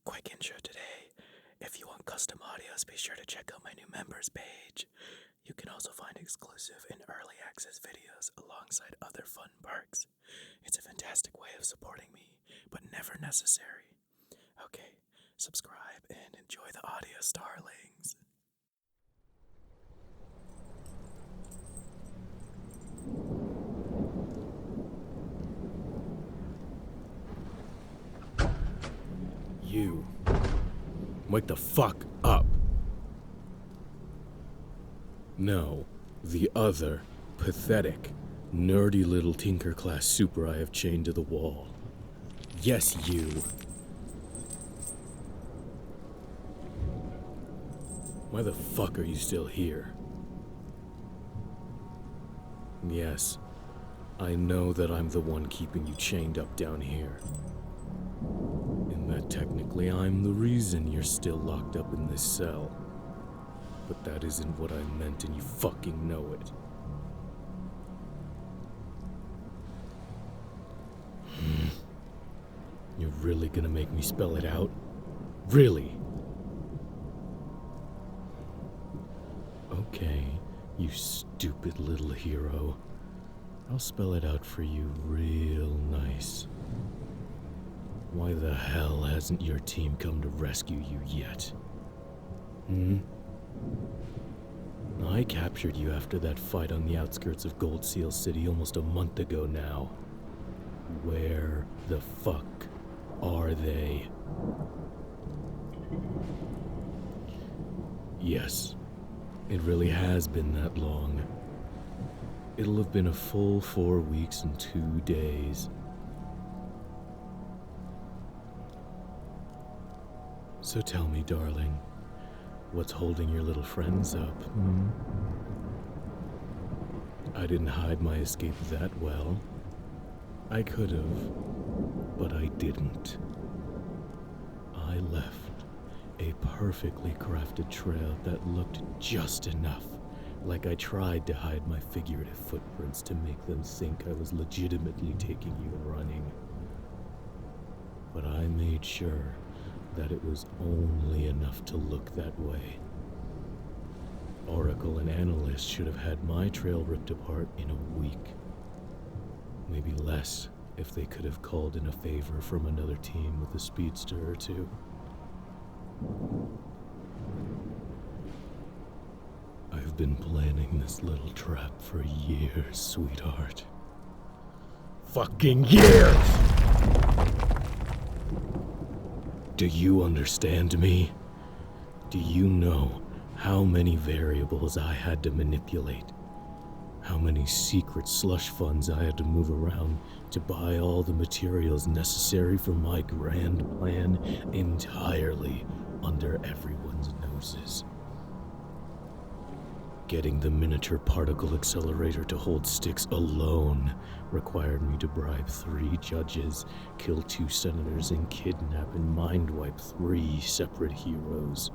quick intro today. If you want custom audios, be sure to check out my new members page. You can also find exclusive and early access videos alongside other fun perks. It's a fantastic way of supporting me, but never necessary. Okay, subscribe and enjoy the audio, Starlings. You. Wake the fuck up. No, the other, pathetic, nerdy little Tinker-class super I have chained to the wall. Yes, you. Why the fuck are you still here? Yes, I know that I'm the one keeping you chained up down here. And that technically I'm the reason you're still locked up in this cell. But that isn't what I meant, and you fucking know it. You're really gonna make me spell it out? Really? Okay, you stupid little hero. I'll spell it out for you real nice. Why the hell hasn't your team come to rescue you yet? I captured you after that fight on the outskirts of Gold Seal City almost a month ago now. Where the fuck are they? Yes, it really has been that long. It'll have been a full 4 weeks and 2 days. So tell me, darling, what's holding your little friends up? I didn't hide my escape that well. I could have, but I didn't. I left a perfectly crafted trail that looked just enough like I tried to hide my figurative footprints to make them think I was legitimately taking you running. But I made sure that it was only enough to look that way. Oracle and Analyst should have had my trail ripped apart in a week. Maybe less if they could have called in a favor from another team with a speedster or two. I've been planning this little trap for years, sweetheart. Fucking years! Do you understand me? Do you know how many variables I had to manipulate? How many secret slush funds I had to move around to buy all the materials necessary for my grand plan entirely under everyone's noses? Getting the miniature particle accelerator to hold sticks alone required me to bribe 3 judges, kill 2 senators, and kidnap and mind-wipe 3 separate heroes.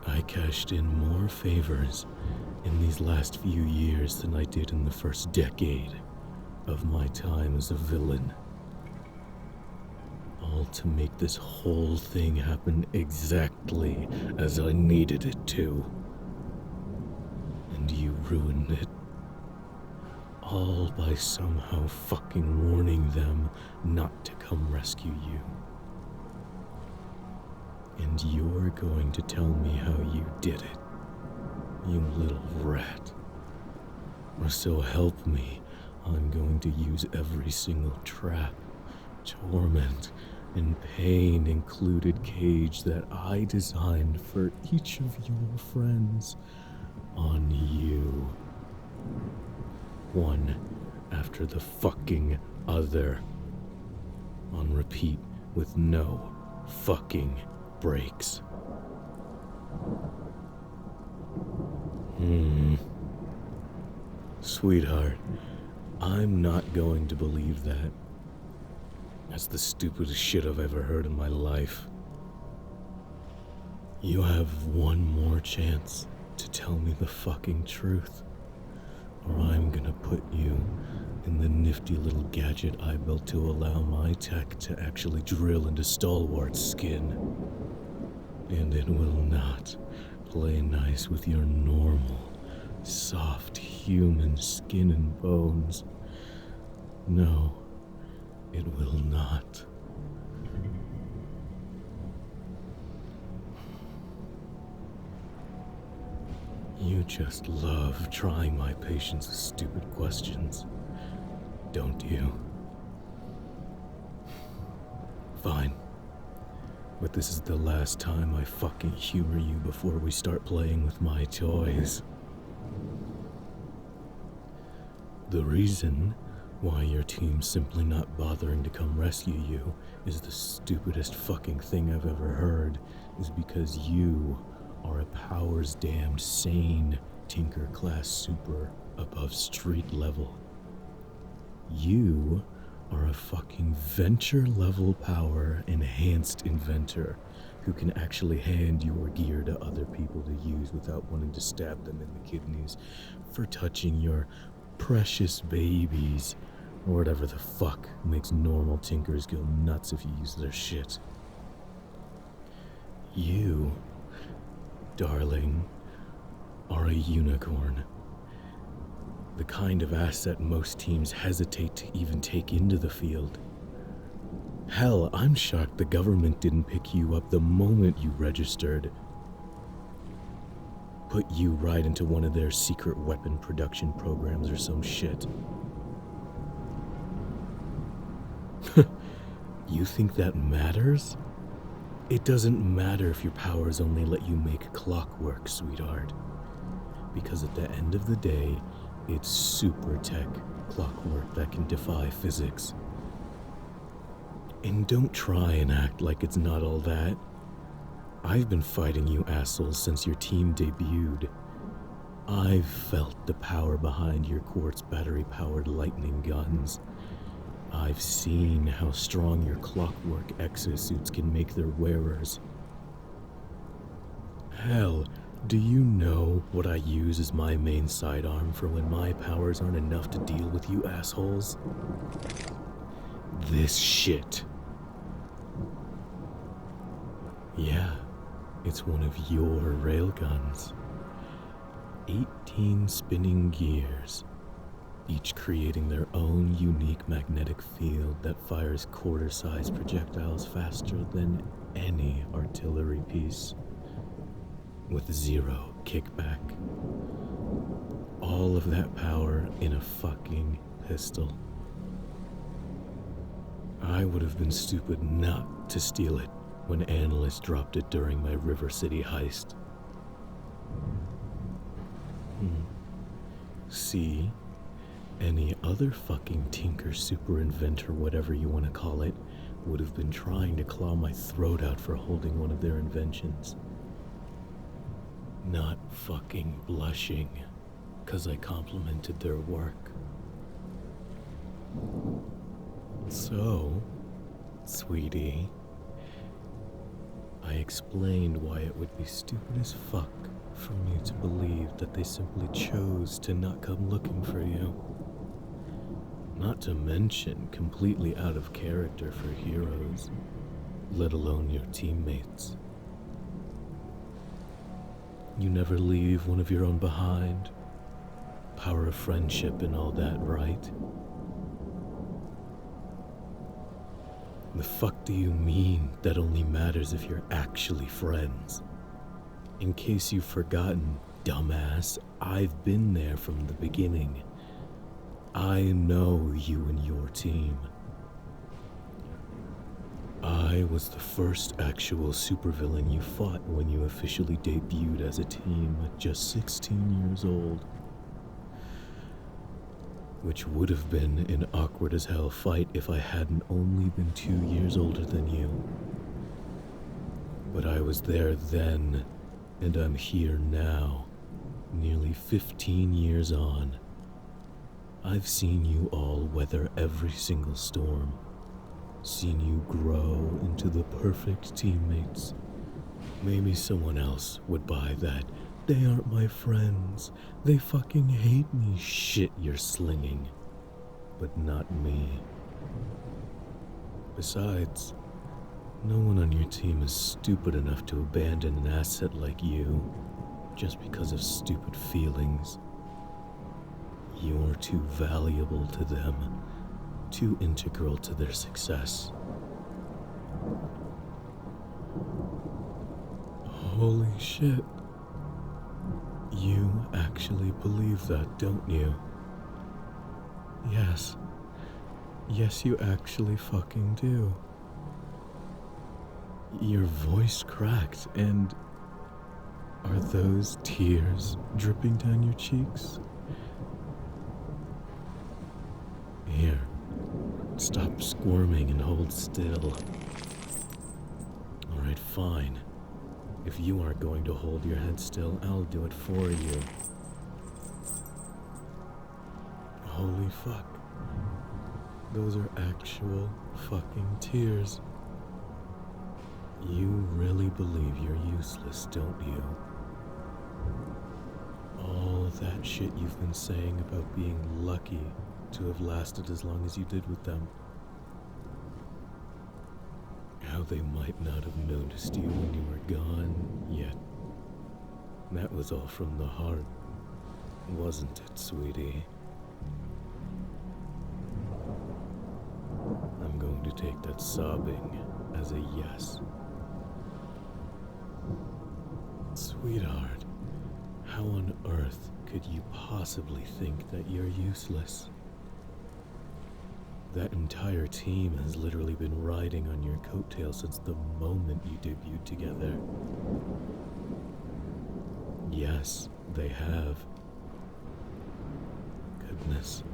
I cashed in more favors in these last few years than I did in the first decade of my time as a villain. All to make this whole thing happen exactly as I needed it to. And you ruined it. All by somehow fucking warning them not to come rescue you. And you're going to tell me how you did it, you little rat. Or so help me, I'm going to use every single trap, torment, and pain-included cage that I designed for each of your friends on you. One after the fucking other. On repeat with no fucking breaks. Sweetheart, I'm not going to believe that. That's the stupidest shit I've ever heard in my life. You have one more chance to tell me the fucking truth, or I'm gonna put you in the nifty little gadget I built to allow my tech to actually drill into Stalwart's skin. And it will not play nice with your normal, soft human skin and bones. No, it will not. You just love trying my patience with stupid questions, don't you? Fine. But this is the last time I fucking humor you before we start playing with my toys. The reason why your team's simply not bothering to come rescue you is the stupidest fucking thing I've ever heard, is because you are a powers-damned sane Tinker-class super above street level. You are a fucking venture-level power enhanced inventor who can actually hand your gear to other people to use without wanting to stab them in the kidneys for touching your precious babies, or whatever the fuck makes normal Tinkers go nuts if you use their shit. You, darling, are a unicorn. The kind of asset most teams hesitate to even take into the field. Hell, I'm shocked the government didn't pick you up the moment you registered. Put you right into one of their secret weapon production programs or some shit. You think that matters? It doesn't matter if your powers only let you make clockwork, sweetheart. Because at the end of the day, it's super tech clockwork that can defy physics. And don't try and act like it's not all that. I've been fighting you assholes since your team debuted. I've felt the power behind your quartz battery-powered lightning guns. I've seen how strong your clockwork exosuits can make their wearers. Hell, do you know what I use as my main sidearm for when my powers aren't enough to deal with you assholes? This shit. Yeah, it's one of your railguns. 18 spinning gears, each creating their own unique magnetic field that fires quarter-sized projectiles faster than any artillery piece, with zero kickback. All of that power in a fucking pistol. I would have been stupid not to steal it when analysts dropped it during my River City heist. See? Any other fucking tinker, super inventor, whatever you want to call it, would have been trying to claw my throat out for holding one of their inventions. Not fucking blushing, 'cause I complimented their work. So, sweetie, I explained why it would be stupid as fuck for me to believe that they simply chose to not come looking for you. Not to mention completely out of character for heroes, let alone your teammates. You never leave one of your own behind. Power of friendship and all that, right? The fuck do you mean that only matters if you're actually friends? In case you've forgotten, dumbass, I've been there from the beginning. I know you and your team. I was the first actual supervillain you fought when you officially debuted as a team at just 16 years old. Which would have been an awkward as hell fight if I hadn't only been 2 years older than you. But I was there then, and I'm here now, nearly 15 years on. I've seen you all weather every single storm, seen you grow into the perfect teammates. Maybe someone else would buy that "they aren't my friends, they fucking hate me" shit you're slinging. but not me. Besides, no one on your team is stupid enough to abandon an asset like you just because of stupid feelings. You're too valuable to them, too integral to their success. Holy shit. You actually believe that, don't you? Yes. Yes, you actually fucking do. Your voice cracked, and are those tears dripping down your cheeks? Here, stop squirming and hold still. Alright, fine. If you aren't going to hold your head still, I'll do it for you. Holy fuck. Those are actual fucking tears. You really believe you're useless, don't you? All that shit you've been saying about being lucky to have lasted as long as you did with them. How they might not have noticed you when you were gone yet. That was all from the heart, wasn't it, sweetie? I'm going to take that sobbing as a yes. Sweetheart, how on earth could you possibly think that you're useless? That entire team has literally been riding on your coattails since the moment you debuted together. Yes, they have. Goodness,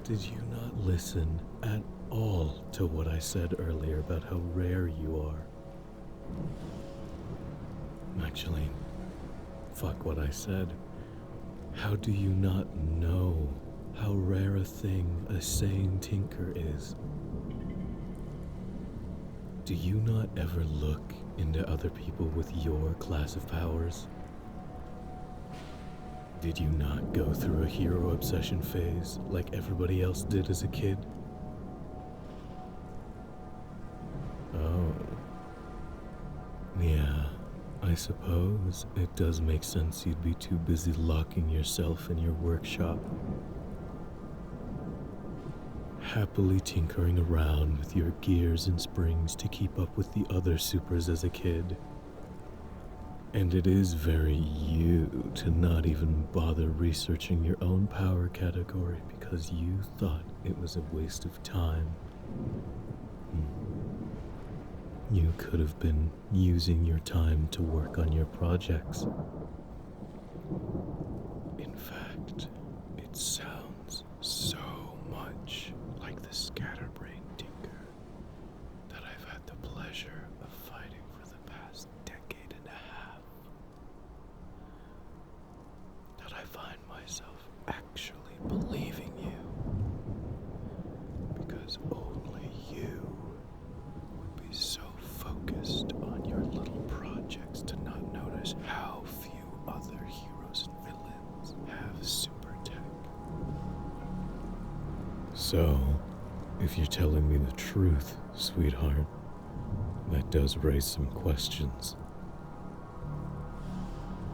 did you not listen at all to what I said earlier about how rare you are? Actually, fuck what I said. How do you not know how rare a thing a sane tinker is? Do you not ever look into other people with your class of powers? Did you not go through a hero obsession phase like everybody else did as a kid? Oh. Yeah, I suppose it does make sense you'd be too busy locking yourself in your workshop, happily tinkering around with your gears and springs to keep up with the other supers as a kid. And it is very you to not even bother researching your own power category because you thought it was a waste of time. You could have been using your time to work on your projects. In fact, it sounds so much like the scatterbrained tinker that I've had the pleasure of fighting for the past decade and a half. That I find myself actually believing you. Because only you would be so focused on your little projects to not notice how few other heroes and villains have super tech. So, if you're telling me the truth, sweetheart, that does raise some questions.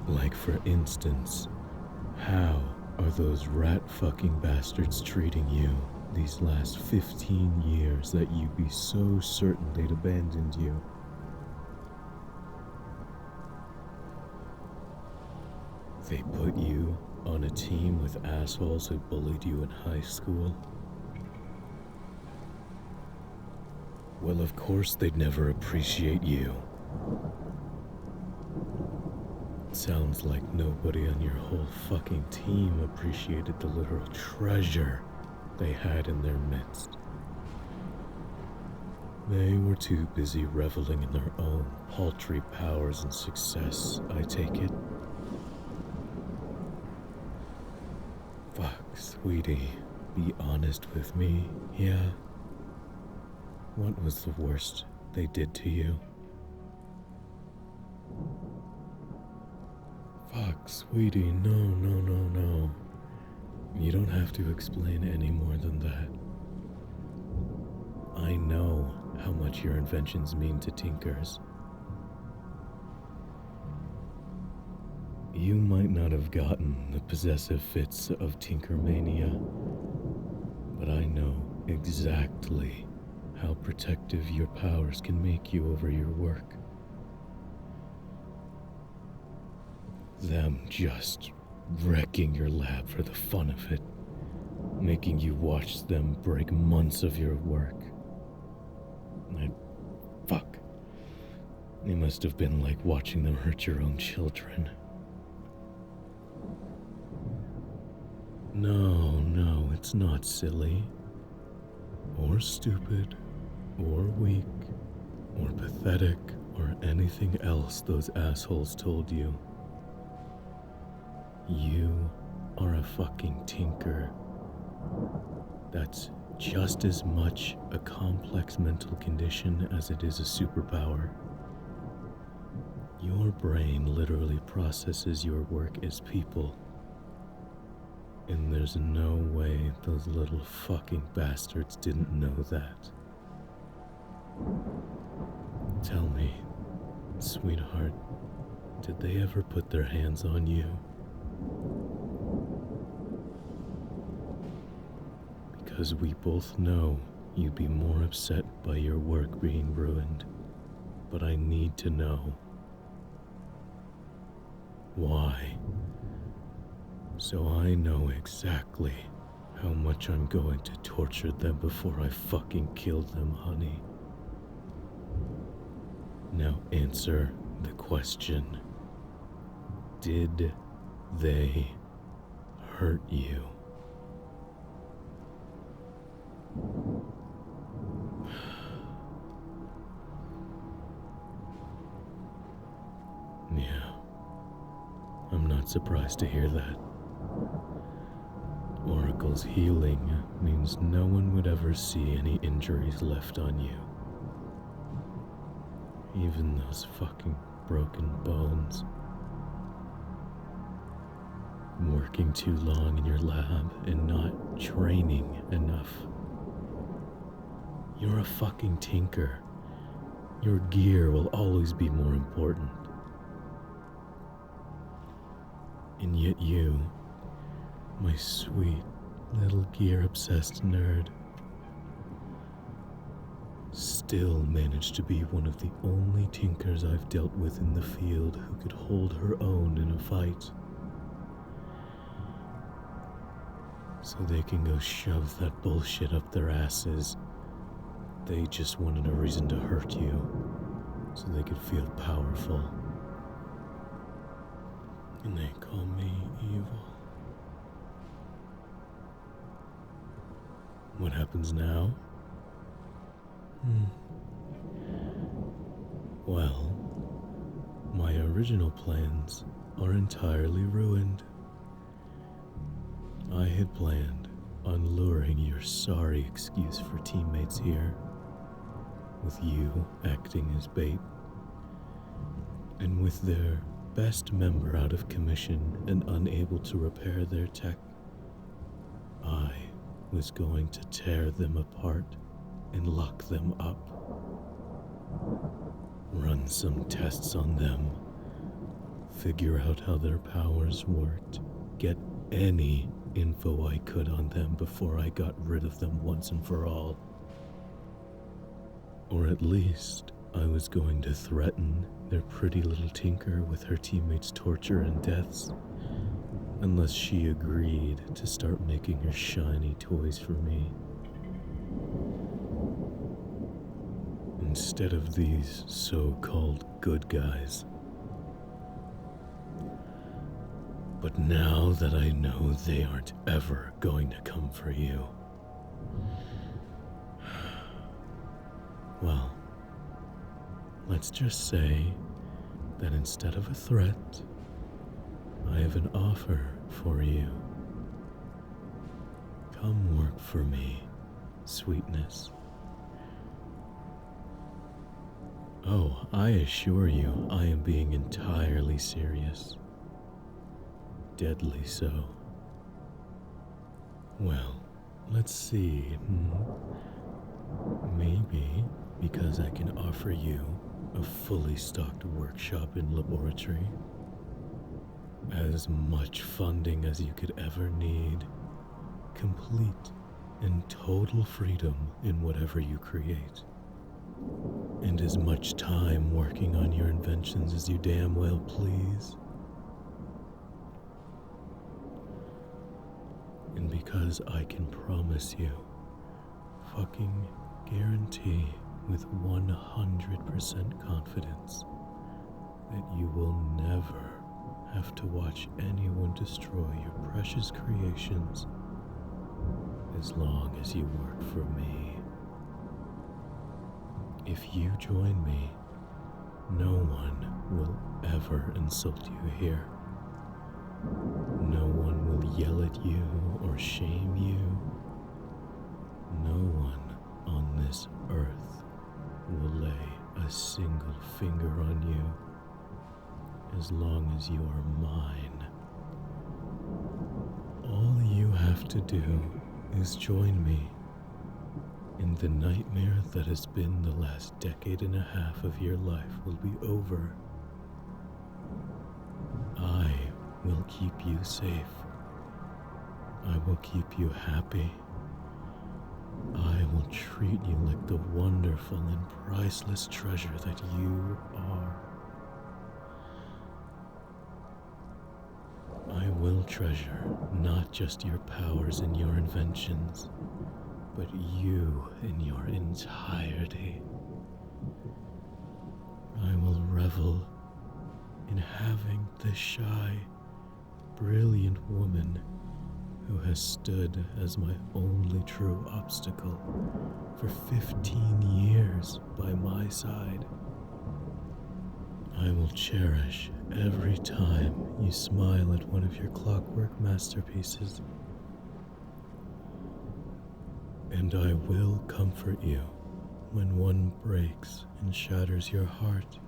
Like, for instance, how are those rat-fucking bastards treating you these last 15 years that you'd be so certain they'd abandoned you? They put you on a team with assholes who bullied you in high school? Well, of course they'd never appreciate you. Sounds like nobody on your whole fucking team appreciated the literal treasure they had in their midst. They were too busy reveling in their own paltry powers and success, I take it. Fuck, sweetie, be honest with me, yeah? What was the worst they did to you? Fuck, sweetie, no. You don't have to explain any more than that. I know how much your inventions mean to tinkers. You might not have gotten the possessive fits of tinkermania, but I know exactly how protective your powers can make you over your work. Them just wrecking your lab for the fun of it, making you watch them break months of your work. Fuck. It must have been like watching them hurt your own children. No, it's not silly, or stupid, or weak, or pathetic, or anything else those assholes told you. You are a fucking tinker. That's just as much a complex mental condition as it is a superpower. Your brain literally processes your work as people. And there's no way those little fucking bastards didn't know that. Tell me, sweetheart, did they ever put their hands on you? Because we both know you'd be more upset by your work being ruined, but I need to know. Why? So I know exactly how much I'm going to torture them before I fucking kill them, honey. Now answer the question. Did they hurt you? Yeah, I'm not surprised to hear that. Oracle's healing means no one would ever see any injuries left on you. Even those fucking broken bones. Working too long in your lab and not training enough. You're a fucking tinker. Your gear will always be more important. And yet you, my sweet little gear-obsessed nerd, still managed to be one of the only tinkers I've dealt with in the field who could hold her own in a fight. So they can go shove that bullshit up their asses. They just wanted a reason to hurt you, so they could feel powerful. And they call me evil. What happens now? Well, my original plans are entirely ruined. I had planned on luring your sorry excuse for teammates here, with you acting as bait, and with their best member out of commission and unable to repair their tech, I was going to tear them apart and lock them up. Run some tests on them, figure out how their powers worked, get any info I could on them before I got rid of them once and for all. Or at least I was going to threaten their pretty little tinker with her teammates' torture and deaths, unless she agreed to start making her shiny toys for me. Instead of these so-called good guys. But now that I know they aren't ever going to come for you, well, let's just say that instead of a threat, I have an offer for you. Come work for me, sweetness. Oh, I assure you, I am being entirely serious. Deadly so. Well, let's see. Maybe because I can offer you a fully stocked workshop and laboratory, as much funding as you could ever need, complete and total freedom in whatever you create, and as much time working on your inventions as you damn well please. And because I can promise you, fucking guarantee with 100% confidence that you will never have to watch anyone destroy your precious creations as long as you work for me. If you join me, no one will ever insult you here. No one will yell at you or shame you. No one on this earth will lay a single finger on you as long as you are mine. All you have to do is join me, and the nightmare that has been the last decade and a half of your life will be over. I will keep you safe. I will keep you happy. I will treat you like the wonderful and priceless treasure that you are. I will treasure not just your powers and your inventions, but you in your entirety. I will revel in having the shy, brilliant woman who has stood as my only true obstacle for 15 years by my side. I will cherish every time you smile at one of your clockwork masterpieces. And I will comfort you when one breaks and shatters your heart.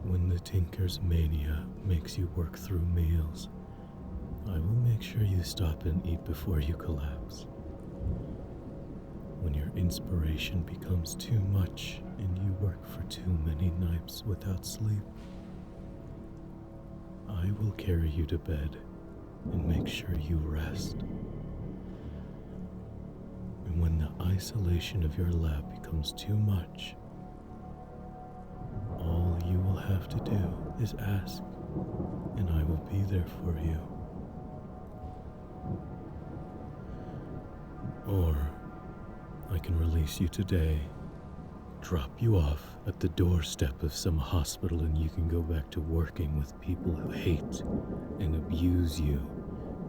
When the tinker's mania makes you work through meals, I will make sure you stop and eat before you collapse. When your inspiration becomes too much and you work for too many nights without sleep, I will carry you to bed and make sure you rest. And when the isolation of your lab becomes too much, all you will have to do is ask, and I will be there for you. Or I can release you today, drop you off at the doorstep of some hospital, and you can go back to working with people who hate and abuse you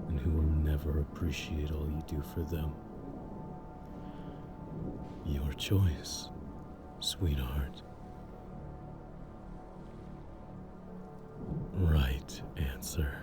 and who will never appreciate all you do for them. Your choice, sweetheart. Right answer.